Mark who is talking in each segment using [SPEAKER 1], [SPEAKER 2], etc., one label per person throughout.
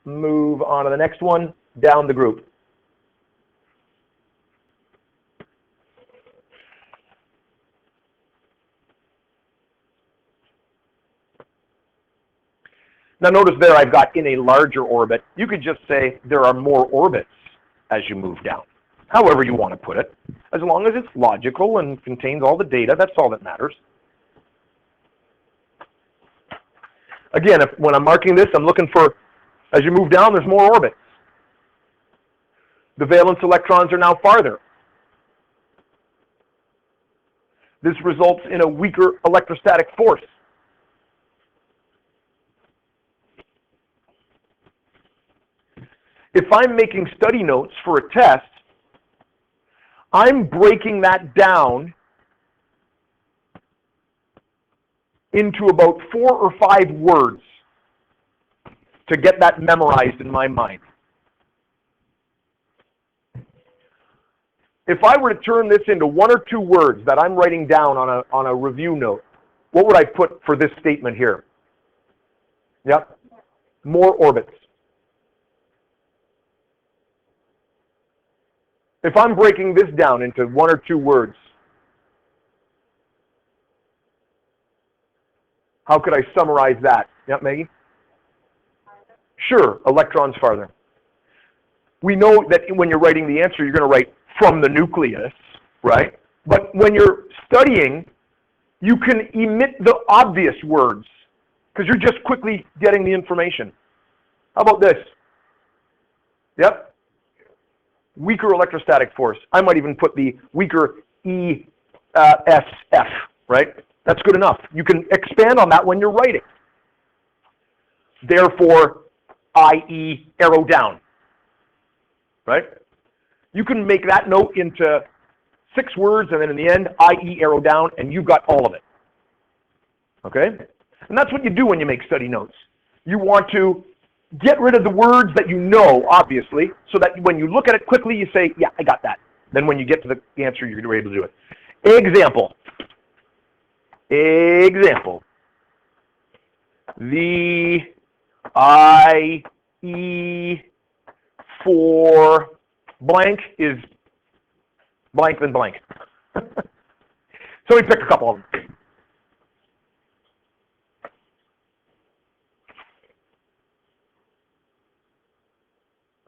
[SPEAKER 1] move on to the next one, down the group. Now notice there I've got in a larger orbit. You could just say there are more orbits as you move down. However you want to put it. As long as it's logical and contains all the data, that's all that matters. Again, when I'm marking this, I'm looking for, as you move down, there's more orbits. The valence electrons are now farther. This results in a weaker electrostatic force. If I'm making study notes for a test, I'm breaking that down into about 4 or 5 words to get that memorized in my mind. If I were to turn this into 1 or 2 words that I'm writing down on a review note, what would I put for this statement here? Yep, more orbits. If I'm breaking this down into 1 or 2 words, how could I summarize that? Yep, Maggie? Sure, electrons farther. We know that when you're writing the answer, you're going to write from the nucleus, right? But when you're studying, you can omit the obvious words because you're just quickly getting the information. How about this? Yep. Weaker electrostatic force. I might even put the weaker ESF, right? That's good enough. You can expand on that when you're writing. Therefore, IE arrow down, right? You can make that note into 6 words, and then in the end, IE arrow down, and you've got all of it, okay? And that's what you do when you make study notes. You want to get rid of the words that you know, obviously, so that when you look at it quickly, you say, yeah, I got that. Then when you get to the answer, you're able to do it. Example. The IE for blank is blank then blank. So we pick a couple of them.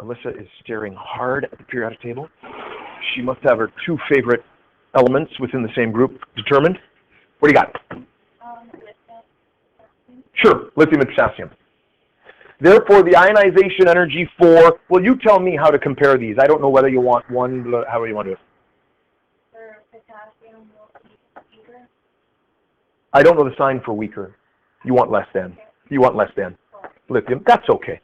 [SPEAKER 1] Alyssa is staring hard at the periodic table. She must have her 2 favorite elements within the same group determined. What do you got? Sure, lithium and potassium. Therefore, the ionization energy for, well, you tell me how to compare these. I don't know whether you want one, how do you want to do it?
[SPEAKER 2] For potassium, weaker.
[SPEAKER 1] I don't know the sign for weaker. You want less than. Okay. You want less than. Lithium, that's okay.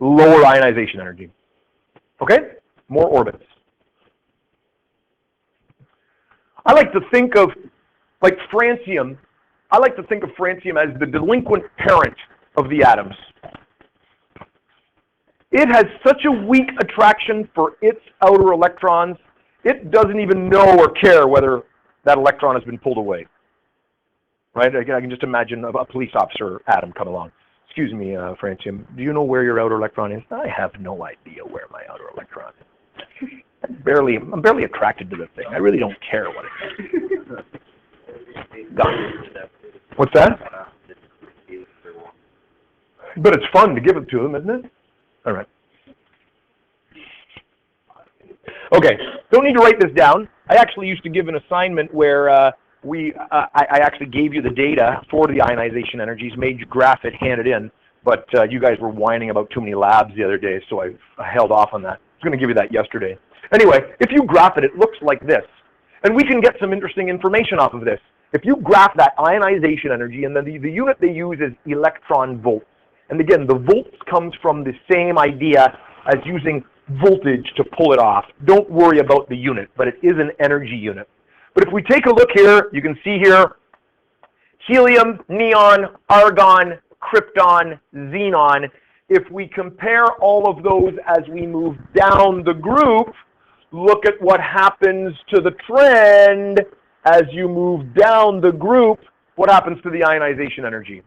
[SPEAKER 1] Lower ionization energy. Okay? More orbits. I like to think of, like francium, I like to think of francium as the delinquent parent of the atoms. It has such a weak attraction for its outer electrons, it doesn't even know or care whether that electron has been pulled away. Right? Again, I can just imagine a police officer atom come along. Excuse me, francium, do you know where your outer electron is? I have no idea where my outer electron is. I'm barely attracted to the thing. I really don't care what it is. Gone. What's that? But it's fun to give it to them, isn't it? All right. Okay, don't need to write this down. I actually used to give an assignment where I actually gave you the data for the ionization energies, made you graph it, hand it in, but you guys were whining about too many labs the other day, so I held off on that. I was going to give you that yesterday. Anyway, if you graph it, it looks like this. And we can get some interesting information off of this. If you graph that ionization energy, and then the unit they use is electron volts. And again, the volts comes from the same idea as using voltage to pull it off. Don't worry about the unit, but it is an energy unit. But if we take a look here, you can see here, helium, neon, argon, krypton, xenon. If we compare all of those as we move down the group, look at what happens to the trend as you move down the group. What happens to the ionization energy?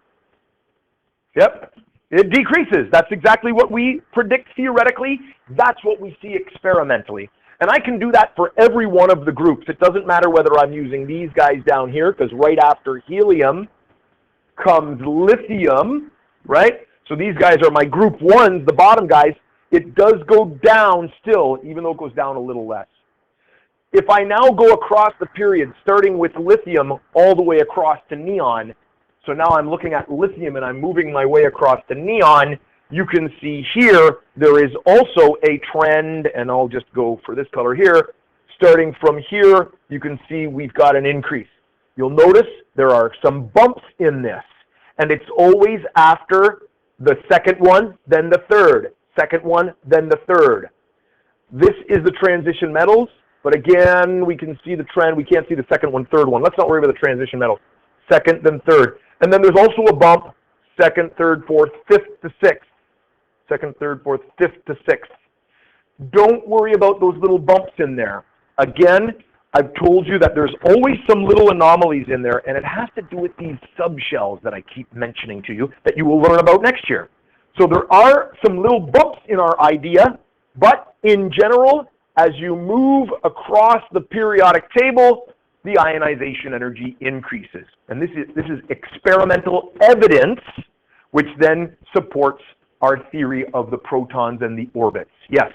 [SPEAKER 1] Yep, it decreases. That's exactly what we predict theoretically. That's what we see experimentally. And I can do that for every one of the groups. It doesn't matter whether I'm using these guys down here, because right after helium comes lithium, right? So these guys are my group ones, the bottom guys. It does go down still, even though it goes down a little less. If I now go across the period, starting with lithium all the way across to neon, so now I'm looking at lithium and I'm moving my way across to neon, you can see here there is also a trend, and I'll just go for this color here. Starting from here, you can see we've got an increase. You'll notice there are some bumps in this, and it's always after the second one, then the third, second one, then the third. This is the transition metals, but again, we can see the trend. We can't see the second one, third one. Let's not worry about the transition metals. Second, then third. And then there's also a bump, second, third, fourth, fifth to sixth. Second, third, fourth, fifth to sixth. Don't worry about those little bumps in there. Again, I've told you that there's always some little anomalies in there, and it has to do with these subshells that I keep mentioning to you that you will learn about next year. So there are some little bumps in our idea, but in general, as you move across the periodic table, the ionization energy increases. And this is experimental evidence, which then supports our theory of the protons and the orbits. Yes?